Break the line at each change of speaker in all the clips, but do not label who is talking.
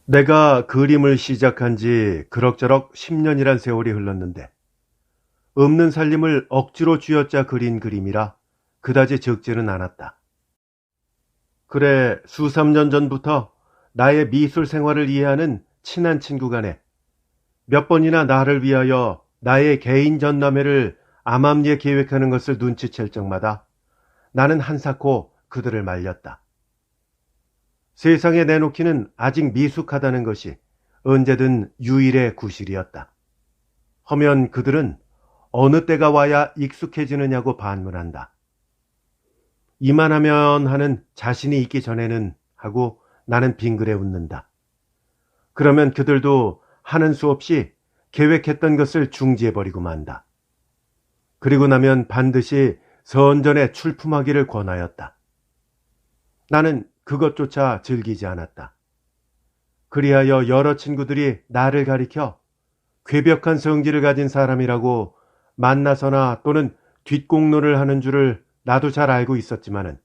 내가 그림을 시작한 지 그럭저럭 10년이란 세월이 흘렀는데 없는 살림을 억지로 쥐어짜 그린 그림이라 그다지 적지는 않았다. 그래 수삼 년 전부터 나의 미술 생활을 이해하는 친한 친구 간에 몇 번이나 나를 위하여 나의 개인 전람회를 암암리에 계획하는 것을 눈치챌 적마다 나는 한사코 그들을 말렸다. 세상에 내놓기는 아직 미숙하다는 것이 언제든 유일의 구실이었다. 허면 그들은 어느 때가 와야 익숙해지느냐고 반문한다. 이만하면 하는 자신이 있기 전에는 하고 나는 빙그레 웃는다. 그러면 그들도 하는 수 없이 계획했던 것을 중지해버리고 만다. 그리고 나면 반드시 선전에 출품하기를 권하였다. 나는 그것조차 즐기지 않았다. 그리하여 여러 친구들이 나를 가리켜 괴벽한 성질을 가진 사람이라고 만나서나 또는 뒷공론을 하는 줄을 나도 잘 알고 있었지만은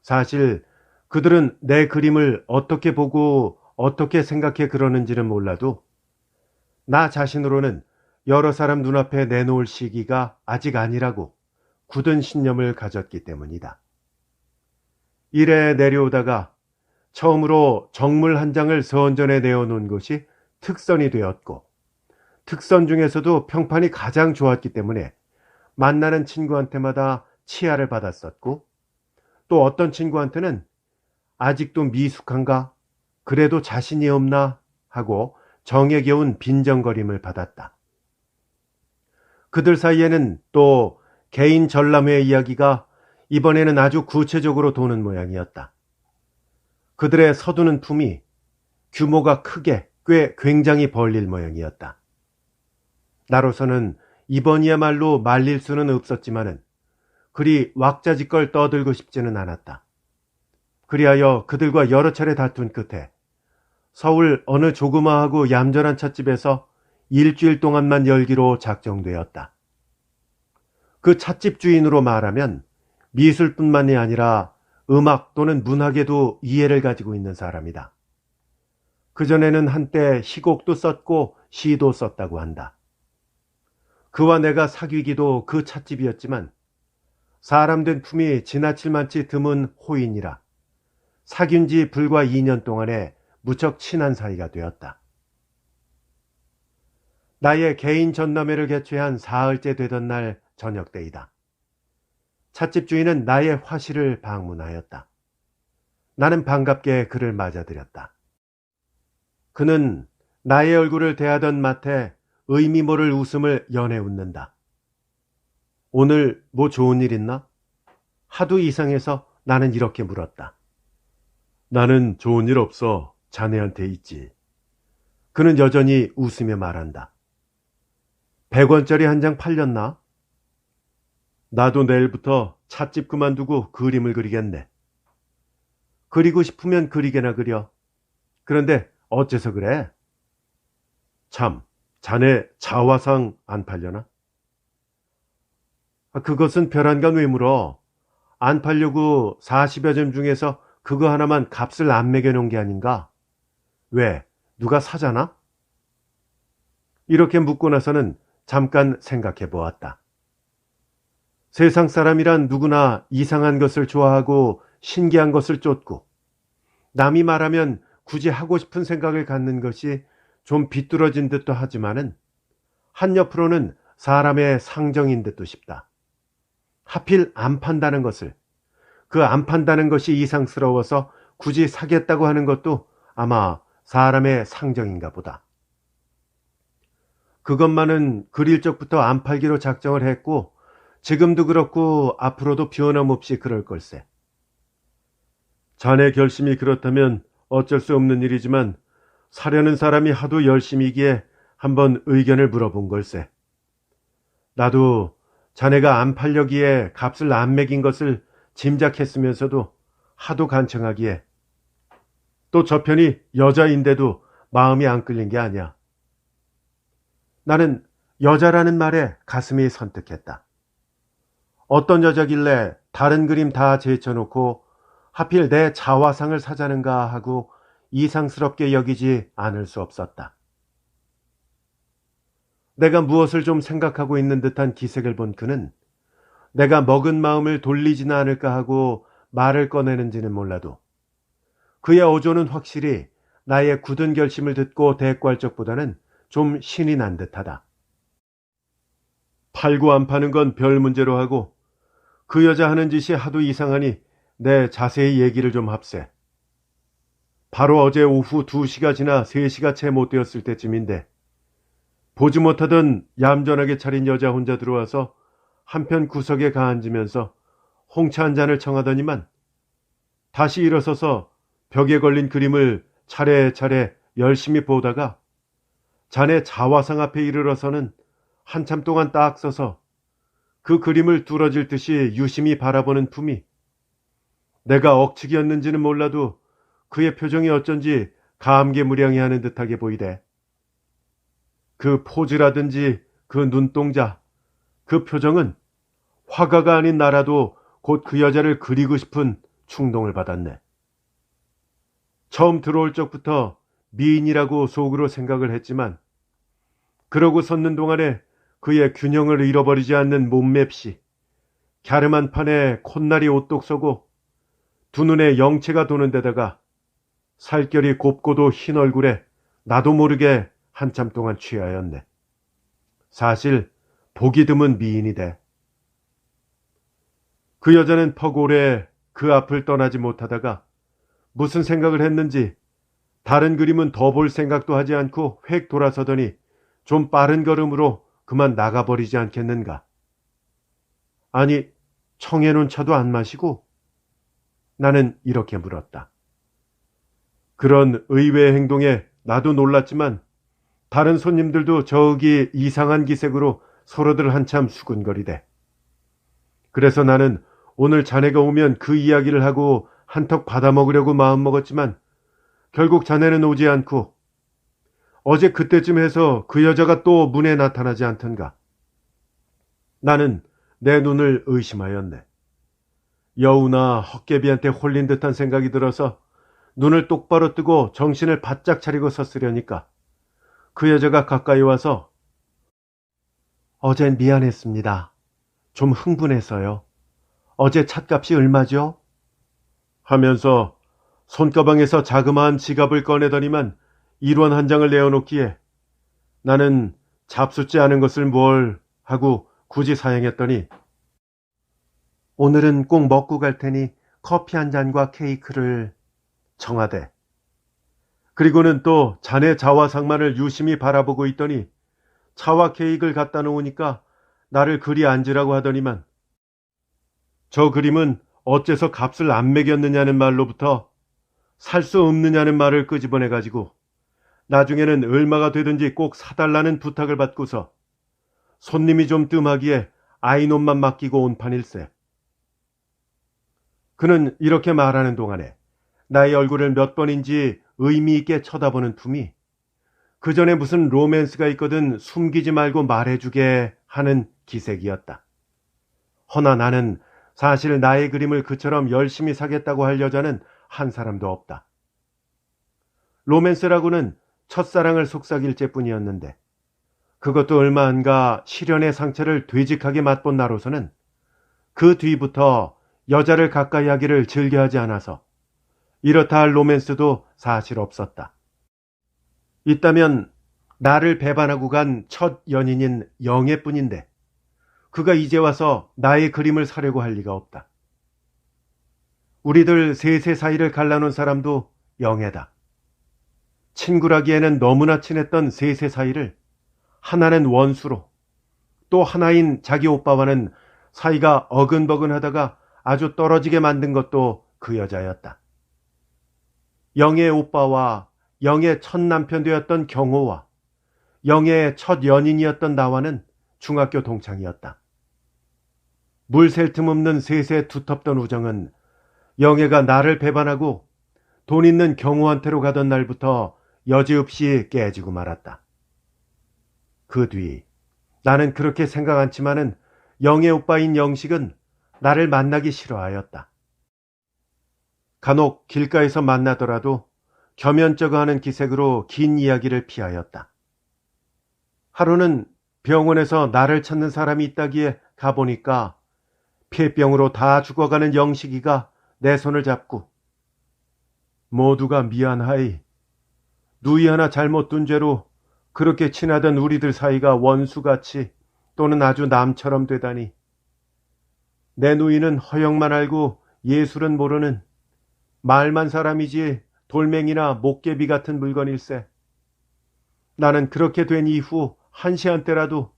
사실 그들은 내 그림을 어떻게 보고 어떻게 생각해 그러는지는 몰라도 나 자신으로는 여러 사람 눈앞에 내놓을 시기가 아직 아니라고 굳은 신념을 가졌기 때문이다. 이래 내려오다가 처음으로 정물 한 장을 선전에 내어놓은 것이 특선이 되었고 특선 중에서도 평판이 가장 좋았기 때문에 만나는 친구한테마다 치하를 받았었고 또 어떤 친구한테는 아직도 미숙한가? 그래도 자신이 없나? 하고 정에 겨운 빈정거림을 받았다. 그들 사이에는 또 개인 전람회 이야기가 이번에는 아주 구체적으로 도는 모양이었다. 그들의 서두는 품이 규모가 크게 꽤 굉장히 벌릴 모양이었다. 나로서는 이번이야말로 말릴 수는 없었지만은 그리 왁자지껄 떠들고 싶지는 않았다. 그리하여 그들과 여러 차례 다툰 끝에 서울 어느 조그마하고 얌전한 찻집에서 일주일 동안만 열기로 작정되었다. 그 찻집 주인으로 말하면 미술뿐만이 아니라 음악 또는 문학에도 이해를 가지고 있는 사람이다. 그전에는 한때 희곡도 썼고 시도 썼다고 한다. 그와 내가 사귀기도 그 찻집이었지만 사람 된 품이 지나칠 만치 드문 호인이라 사귄 지 불과 2년 동안에 무척 친한 사이가 되었다. 나의 개인 전람회를 개최한 사흘째 되던 날 저녁 때이다. 찻집 주인은 나의 화실을 방문하였다. 나는 반갑게 그를 맞아들였다. 그는 나의 얼굴을 대하던 맛에 의미 모를 웃음을 연해 웃는다. 오늘 뭐 좋은 일 있나? 하도 이상해서 나는 이렇게 물었다. 나는 좋은 일 없어. 자네한테 있지. 그는 여전히 웃으며 말한다. 100원짜리 한 장 팔렸나? 나도 내일부터 찻집 그만두고 그림을 그리겠네. 그리고 싶으면 그리게나 그려. 그런데 어째서 그래? 참, 자네 자화상 안 팔려나? 그것은 별안간 왜 물어? 안 팔려고 40여 점 중에서 그거 하나만 값을 안 매겨놓은 게 아닌가? 왜? 누가 사잖아? 이렇게 묻고 나서는 잠깐 생각해 보았다. 세상 사람이란 누구나 이상한 것을 좋아하고 신기한 것을 쫓고 남이 말하면 굳이 하고 싶은 생각을 갖는 것이 좀 비뚤어진 듯도 하지만은 한옆으로는 사람의 상정인 듯도 싶다. 하필 안 판다는 것을, 그 안 판다는 것이 이상스러워서 굳이 사겠다고 하는 것도 아마 사람의 상정인가 보다. 그것만은 그릴 적부터 안 팔기로 작정을 했고 지금도 그렇고 앞으로도 변함없이 그럴 걸세. 자네 결심이 그렇다면 어쩔 수 없는 일이지만 사려는 사람이 하도 열심이기에 한번 의견을 물어본 걸세. 나도 자네가 안 팔려기에 값을 안 매긴 것을 짐작했으면서도 하도 간청하기에 또 저편이 여자인데도 마음이 안 끌린 게 아니야. 나는 여자라는 말에 가슴이 선뜩했다. 어떤 여자길래 다른 그림 다 제쳐놓고 하필 내 자화상을 사자는가 하고 이상스럽게 여기지 않을 수 없었다. 내가 무엇을 좀 생각하고 있는 듯한 기색을 본 그는 내가 먹은 마음을 돌리지는 않을까 하고 말을 꺼내는지는 몰라도 그의 어조는 확실히 나의 굳은 결심을 듣고 대꾸할 적보다는 좀 신이 난 듯하다. 팔고 안 파는 건 별 문제로 하고 그 여자 하는 짓이 하도 이상하니 내 자세히 얘기를 좀 합세. 바로 어제 오후 2시가 지나 3시가 채 못 되었을 때쯤인데 보지 못하던 얌전하게 차린 여자 혼자 들어와서 한편 구석에 가앉으면서 홍차 한 잔을 청하더니만 다시 일어서서 벽에 걸린 그림을 차례차례 열심히 보다가 자네 자화상 앞에 이르러서는 한참 동안 딱 서서 그 그림을 뚫어질 듯이 유심히 바라보는 품이 내가 억측이었는지는 몰라도 그의 표정이 어쩐지 감개무량해하는 듯하게 보이대. 그 포즈라든지 그 눈동자, 그 표정은 화가가 아닌 나라도 곧 그 여자를 그리고 싶은 충동을 받았네. 처음 들어올 적부터 미인이라고 속으로 생각을 했지만 그러고 섰는 동안에 그의 균형을 잃어버리지 않는 몸맵시, 갸름한 판에 콧날이 오똑 서고 두 눈에 영체가 도는 데다가 살결이 곱고도 흰 얼굴에 나도 모르게 한참 동안 취하였네. 사실 보기 드문 미인이 돼. 그 여자는 퍽 오래 그 앞을 떠나지 못하다가 무슨 생각을 했는지 다른 그림은 더 볼 생각도 하지 않고 획 돌아서더니 좀 빠른 걸음으로 그만 나가버리지 않겠는가. 아니, 청해놓은 차도 안 마시고? 나는 이렇게 물었다. 그런 의외의 행동에 나도 놀랐지만 다른 손님들도 저기 이상한 기색으로 서로들 한참 수군거리대. 그래서 나는 오늘 자네가 오면 그 이야기를 하고 한턱 받아먹으려고 마음먹었지만 결국 자네는 오지 않고 어제 그때쯤 해서 그 여자가 또 문에 나타나지 않던가. 나는 내 눈을 의심하였네. 여우나 헛개비한테 홀린 듯한 생각이 들어서 눈을 똑바로 뜨고 정신을 바짝 차리고 섰으려니까 그 여자가 가까이 와서 어젠 미안했습니다. 좀 흥분해서요. 어제 찻값이 얼마죠? 하면서 손가방에서 자그마한 지갑을 꺼내더니만 1원 한 장을 내어놓기에 나는 잡숫지 않은 것을 뭘 하고 굳이 사양했더니 오늘은 꼭 먹고 갈 테니 커피 한 잔과 케이크를 청하대. 그리고는 또 자네 자화상만을 유심히 바라보고 있더니 차와 케이크를 갖다 놓으니까 나를 그리 앉으라고 하더니만 저 그림은 어째서 값을 안 매겼느냐는 말로부터 살 수 없느냐는 말을 끄집어내가지고 나중에는 얼마가 되든지 꼭 사달라는 부탁을 받고서 손님이 좀 뜸하기에 아이놈만 맡기고 온 판일세. 그는 이렇게 말하는 동안에 나의 얼굴을 몇 번인지 의미 있게 쳐다보는 품이 그 전에 무슨 로맨스가 있거든 숨기지 말고 말해주게 하는 기색이었다. 허나 나는 사실 나의 그림을 그처럼 열심히 사겠다고 할 여자는 한 사람도 없다. 로맨스라고는 첫사랑을 속삭일 뿐이었는데 그것도 얼마 안가 시련의 상처를 되직하게 맛본 나로서는 그 뒤부터 여자를 가까이 하기를 즐겨하지 않아서 이렇다 할 로맨스도 사실 없었다. 있다면 나를 배반하고 간 첫 연인인 영애뿐인데 그가 이제 와서 나의 그림을 사려고 할 리가 없다. 우리들 셋의 사이를 갈라놓은 사람도 영애다. 친구라기에는 너무나 친했던 셋의 사이를 하나는 원수로 또 하나인 자기 오빠와는 사이가 어근버근하다가 아주 떨어지게 만든 것도 그 여자였다. 영애 오빠와 영애 첫 남편 되었던 경호와 영애의 첫 연인이었던 나와는 중학교 동창이었다. 물 셀 틈 없는 셋의 두텁던 우정은 영애가 나를 배반하고 돈 있는 경호한테로 가던 날부터 여지없이 깨지고 말았다. 그 뒤 나는 그렇게 생각 않지만은 영애 오빠인 영식은 나를 만나기 싫어하였다. 간혹 길가에서 만나더라도 겸연쩍어하는 기색으로 긴 이야기를 피하였다. 하루는 병원에서 나를 찾는 사람이 있다기에 가보니까 폐병으로 다 죽어가는 영식이가 내 손을 잡고 모두가 미안하이. 누이 하나 잘못 둔 죄로 그렇게 친하던 우리들 사이가 원수같이 또는 아주 남처럼 되다니. 내 누이는 허영만 알고 예술은 모르는 말만 사람이지 돌멩이나 목개비 같은 물건일세. 나는 그렇게 된 이후 한시한때라도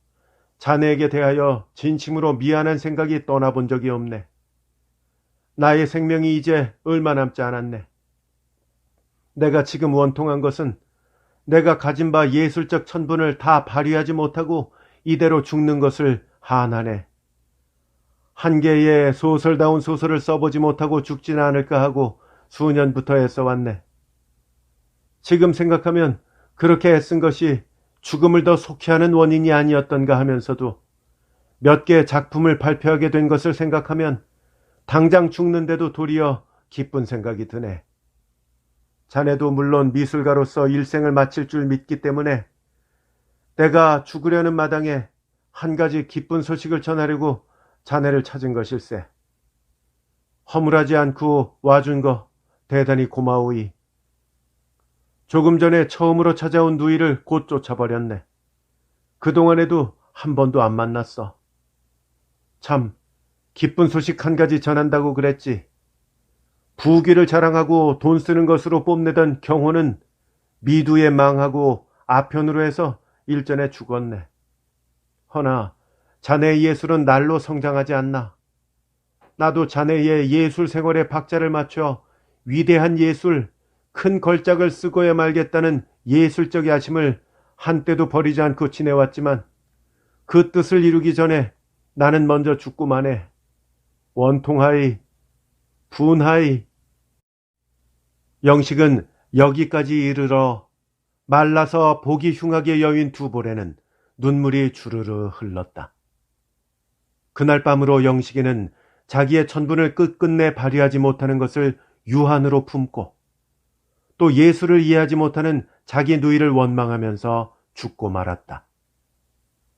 자네에게 대하여 진심으로 미안한 생각이 떠나본 적이 없네. 나의 생명이 이제 얼마 남지 않았네. 내가 지금 원통한 것은 내가 가진 바 예술적 천분을 다 발휘하지 못하고 이대로 죽는 것을 한하네. 한 개의 소설다운 소설을 써보지 못하고 죽지는 않을까 하고 수년부터 애써왔네. 지금 생각하면 그렇게 애쓴 것이 죽음을 더 속히 하는 원인이 아니었던가 하면서도 몇 개의 작품을 발표하게 된 것을 생각하면 당장 죽는데도 도리어 기쁜 생각이 드네. 자네도 물론 미술가로서 일생을 마칠 줄 믿기 때문에 내가 죽으려는 마당에 한 가지 기쁜 소식을 전하려고 자네를 찾은 것일세. 허물하지 않고 와준 거 대단히 고마우이. 조금 전에 처음으로 찾아온 누이를 곧 쫓아버렸네. 그동안에도 한 번도 안 만났어. 참, 기쁜 소식 한 가지 전한다고 그랬지. 부귀를 자랑하고 돈 쓰는 것으로 뽐내던 경호는 미두에 망하고 아편으로 해서 일전에 죽었네. 허나 자네의 예술은 날로 성장하지 않나. 나도 자네의 예술 생활에 박자를 맞춰 위대한 예술, 큰 걸작을 쓰고야 말겠다는 예술적 야심을 한때도 버리지 않고 지내왔지만 그 뜻을 이루기 전에 나는 먼저 죽고만 해. 원통하이, 분하이. 영식은 여기까지 이르러 말라서 보기 흉하게 여윈 두 볼에는 눈물이 주르르 흘렀다. 그날 밤으로 영식이는 자기의 천분을 끝끝내 발휘하지 못하는 것을 유한으로 품고 또 예술을 이해하지 못하는 자기 누이를 원망하면서 죽고 말았다.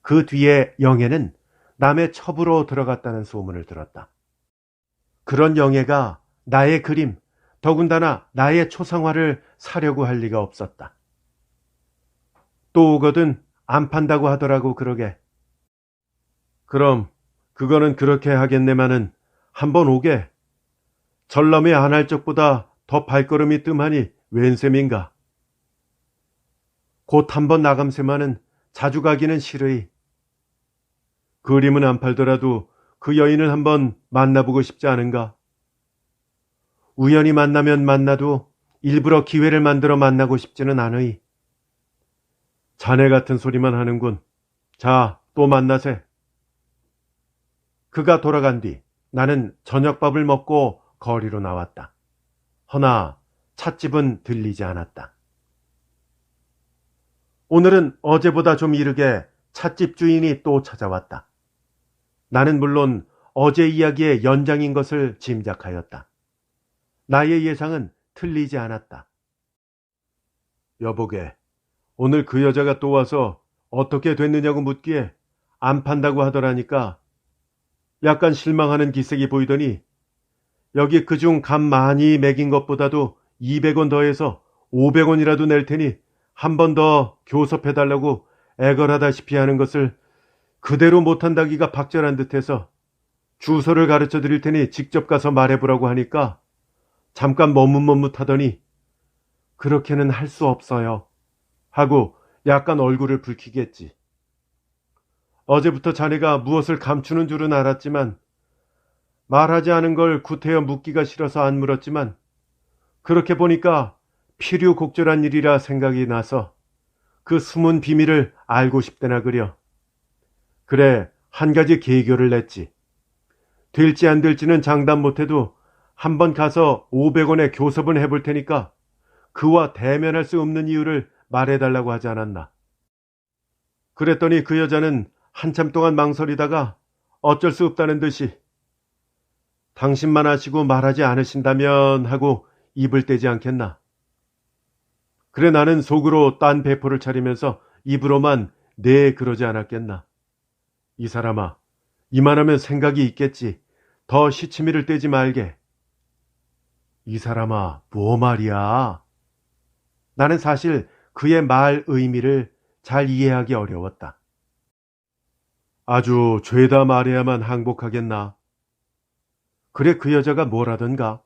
그 뒤에 영애는 남의 첩으로 들어갔다는 소문을 들었다. 그런 영애가 나의 그림, 더군다나 나의 초상화를 사려고 할 리가 없었다. 또 오거든 안 판다고 하더라고 그러게. 그럼 그거는 그렇게 하겠네마는 한번 오게. 전람회 안 할 적보다 더 발걸음이 뜸하니 웬 셈인가. 곧 한번 나감새마는 자주 가기는 싫으이. 그림은 안 팔더라도 그 여인을 한번 만나보고 싶지 않은가. 우연히 만나면 만나도 일부러 기회를 만들어 만나고 싶지는 않으이. 자네 같은 소리만 하는군. 자, 또 만나세. 그가 돌아간 뒤 나는 저녁밥을 먹고 거리로 나왔다. 허나 찻집은 들리지 않았다. 오늘은 어제보다 좀 이르게 찻집 주인이 또 찾아왔다. 나는 물론 어제 이야기의 연장인 것을 짐작하였다. 나의 예상은 틀리지 않았다. 여보게, 오늘 그 여자가 또 와서 어떻게 됐느냐고 묻기에 안 판다고 하더라니까 약간 실망하는 기색이 보이더니 여기 그중 값 많이 매긴 것보다도 200원 더해서 500원이라도 낼 테니 한 번 더 교섭해달라고 애걸하다시피 하는 것을 그대로 못한다기가 박절한 듯해서 주소를 가르쳐 드릴 테니 직접 가서 말해보라고 하니까 잠깐 머뭇머뭇하더니 그렇게는 할 수 없어요 하고 약간 얼굴을 붉히겠지. 어제부터 자네가 무엇을 감추는 줄은 알았지만 말하지 않은 걸 구태여 묻기가 싫어서 안 물었지만 그렇게 보니까 필요곡절한 일이라 생각이 나서 그 숨은 비밀을 알고 싶대나 그려. 그래, 한 가지 계교를 냈지. 될지 안 될지는 장담 못해도 한번 가서 500원의 교섭은 해볼 테니까 그와 대면할 수 없는 이유를 말해달라고 하지 않았나. 그랬더니 그 여자는 한참 동안 망설이다가 어쩔 수 없다는 듯이 당신만 아시고 말하지 않으신다면 하고 입을 떼지 않겠나. 그래 나는 속으로 딴 배포를 차리면서 입으로만 네 그러지 않았겠나. 이 사람아, 이만하면 생각이 있겠지. 더 시치미를 떼지 말게. 이 사람아, 뭐 말이야? 나는 사실 그의 말 의미를 잘 이해하기 어려웠다. 아주 죄다 말해야만 항복하겠나? 그래 그 여자가 뭐라던가?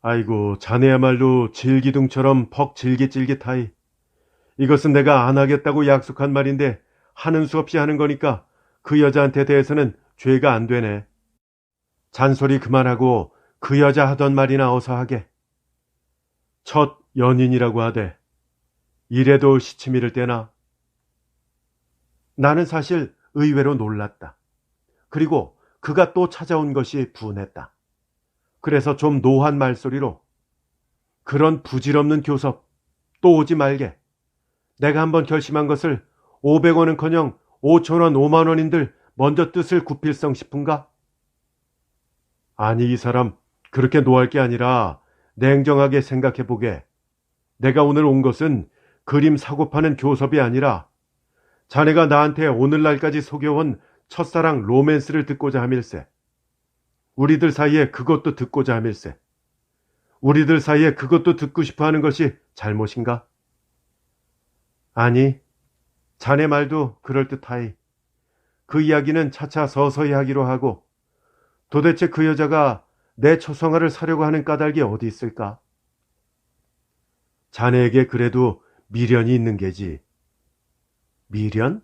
아이고 자네야말로 질기둥처럼 퍽 질깃질깃하이. 이것은 내가 안 하겠다고 약속한 말인데 하는 수 없이 하는 거니까 그 여자한테 대해서는 죄가 안 되네. 잔소리 그만하고 그 여자 하던 말이나 어서 하게. 첫 연인이라고 하되 이래도 시치미를 떼나? 나는 사실 의외로 놀랐다. 그리고 그가 또 찾아온 것이 분했다. 그래서 좀 노한 말소리로 그런 부질없는 교섭 또 오지 말게. 내가 한번 결심한 것을 500원은커녕 5,000원, 5만 원인들 먼저 뜻을 굽힐성 싶은가? 아니 이 사람 그렇게 노할 게 아니라 냉정하게 생각해보게. 내가 오늘 온 것은 그림 사고 파는 교섭이 아니라 자네가 나한테 오늘날까지 속여온 첫사랑 로맨스를 듣고자 함일세. 우리들 사이에 그것도 듣고자 함일세. 우리들 사이에 그것도 듣고 싶어 하는 것이 잘못인가? 아니, 자네 말도 그럴듯하이. 그 이야기는 차차 서서히 하기로 하고 도대체 그 여자가 내 초성화를 사려고 하는 까닭이 어디 있을까? 자네에게 그래도 미련이 있는 게지. 미련?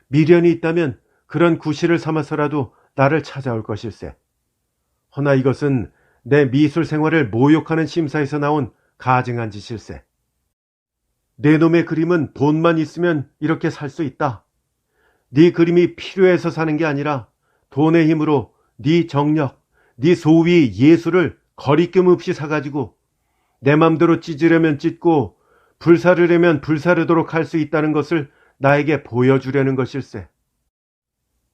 미련이 있다면 그런 구실을 삼아서라도 나를 찾아올 것일세. 허나 이것은 내 미술 생활을 모욕하는 심사에서 나온 가증한 짓일세. 내 놈의 그림은 돈만 있으면 이렇게 살 수 있다. 네 그림이 필요해서 사는 게 아니라 돈의 힘으로 네 정력, 네 소위 예술을 거리낌 없이 사가지고 내 맘대로 찢으려면 찢고 불사르려면 불사르도록 할 수 있다는 것을 나에게 보여주려는 것일세.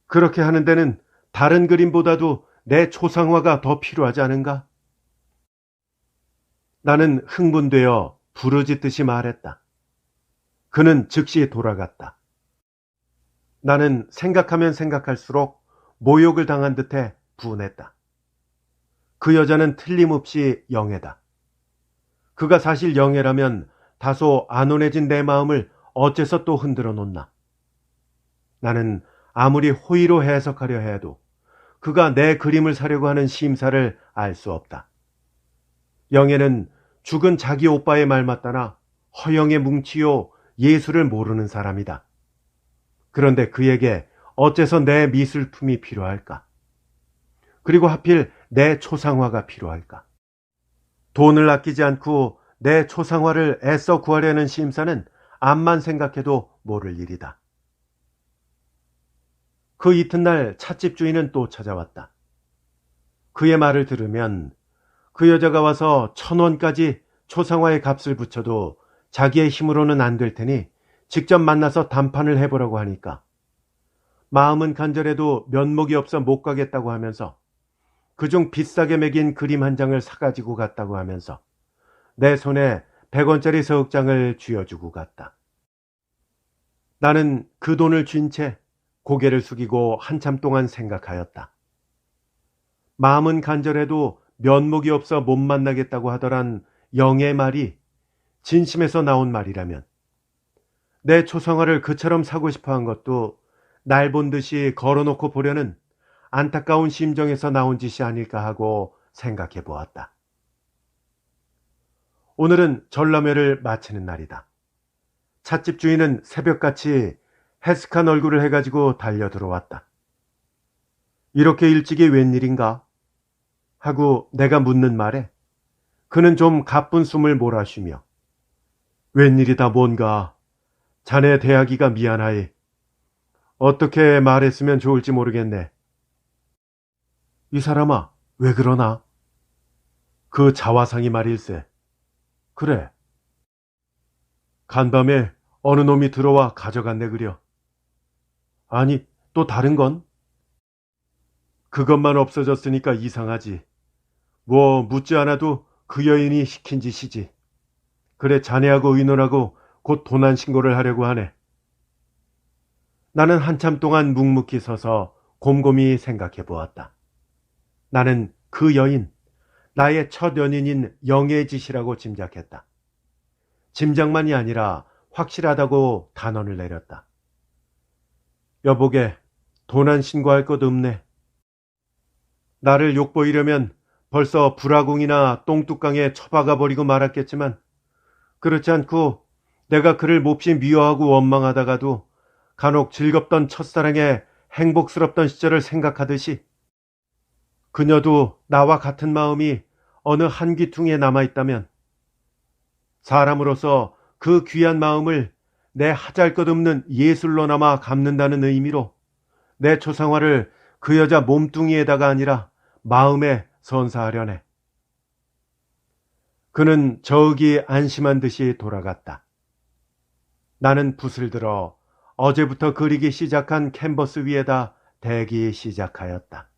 그렇게 하는 데는 다른 그림보다도 내 초상화가 더 필요하지 않은가? 나는 흥분되어 부르짖듯이 말했다. 그는 즉시 돌아갔다. 나는 생각하면 생각할수록 모욕을 당한 듯해 분했다. 그 여자는 틀림없이 영애다. 그가 사실 영애라면 다소 안온해진 내 마음을 어째서 또 흔들어 놓나. 나는 아무리 호의로 해석하려 해도 그가 내 그림을 사려고 하는 심사를 알 수 없다. 영애는 죽은 자기 오빠의 말 맞다나 허영의 뭉치요 예술을 모르는 사람이다. 그런데 그에게 어째서 내 미술품이 필요할까? 그리고 하필 내 초상화가 필요할까? 돈을 아끼지 않고 내 초상화를 애써 구하려는 심사는 암만 생각해도 모를 일이다. 그 이튿날 찻집 주인은 또 찾아왔다. 그의 말을 들으면 그 여자가 와서 1,000원까지 초상화의 값을 붙여도 자기의 힘으로는 안 될 테니 직접 만나서談판을 해보라고 하니까 마음은 간절해도 면목이 없어 못 가겠다고 하면서 그중 비싸게 매긴 그림 한 장을 사가지고 갔다고 하면서 내 손에 100원짜리 서흑장을 쥐어주고 갔다. 나는 그 돈을 쥔 채 고개를 숙이고 한참 동안 생각하였다. 마음은 간절해도 면목이 없어 못 만나겠다고 하더란 영의 말이 진심에서 나온 말이라면 내 초상화를 그처럼 사고 싶어 한 것도 날 본 듯이 걸어놓고 보려는 안타까운 심정에서 나온 짓이 아닐까 하고 생각해 보았다. 오늘은 전람회를 마치는 날이다. 찻집 주인은 새벽같이 해슥한 얼굴을 해가지고 달려 들어왔다. 이렇게 일찍이 웬일인가? 하고 내가 묻는 말에 그는 좀 가쁜 숨을 몰아쉬며 웬일이다 뭔가 자네 대하기가 미안하이. 어떻게 말했으면 좋을지 모르겠네. 이 사람아 왜 그러나? 그 자화상이 말일세. 그래. 간밤에 어느 놈이 들어와 가져갔네 그려. 아니 또 다른 건? 그것만 없어졌으니까 이상하지. 뭐 묻지 않아도 그 여인이 시킨 짓이지. 그래 자네하고 의논하고 곧 도난 신고를 하려고 하네. 나는 한참 동안 묵묵히 서서 곰곰이 생각해 보았다. 나는 그 여인, 나의 첫 연인인 영애의 짓이라고 짐작했다. 짐작만이 아니라 확실하다고 단언을 내렸다. 여보게, 도난 신고할 것 없네. 나를 욕보이려면 벌써 불화궁이나 똥뚜껑에 처박아 버리고 말았겠지만 그렇지 않고 내가 그를 몹시 미워하고 원망하다가도 간혹 즐겁던 첫사랑의 행복스럽던 시절을 생각하듯이 그녀도 나와 같은 마음이 어느 한 귀퉁이에 남아있다면 사람으로서 그 귀한 마음을 내 하잘것없는 예술로나마 갚는다는 의미로 내 초상화를 그 여자 몸뚱이에다가 아니라 마음에 선사하려네. 그는 저기 안심한 듯이 돌아갔다. 나는 붓을 들어 어제부터 그리기 시작한 캔버스 위에다 대기 시작하였다.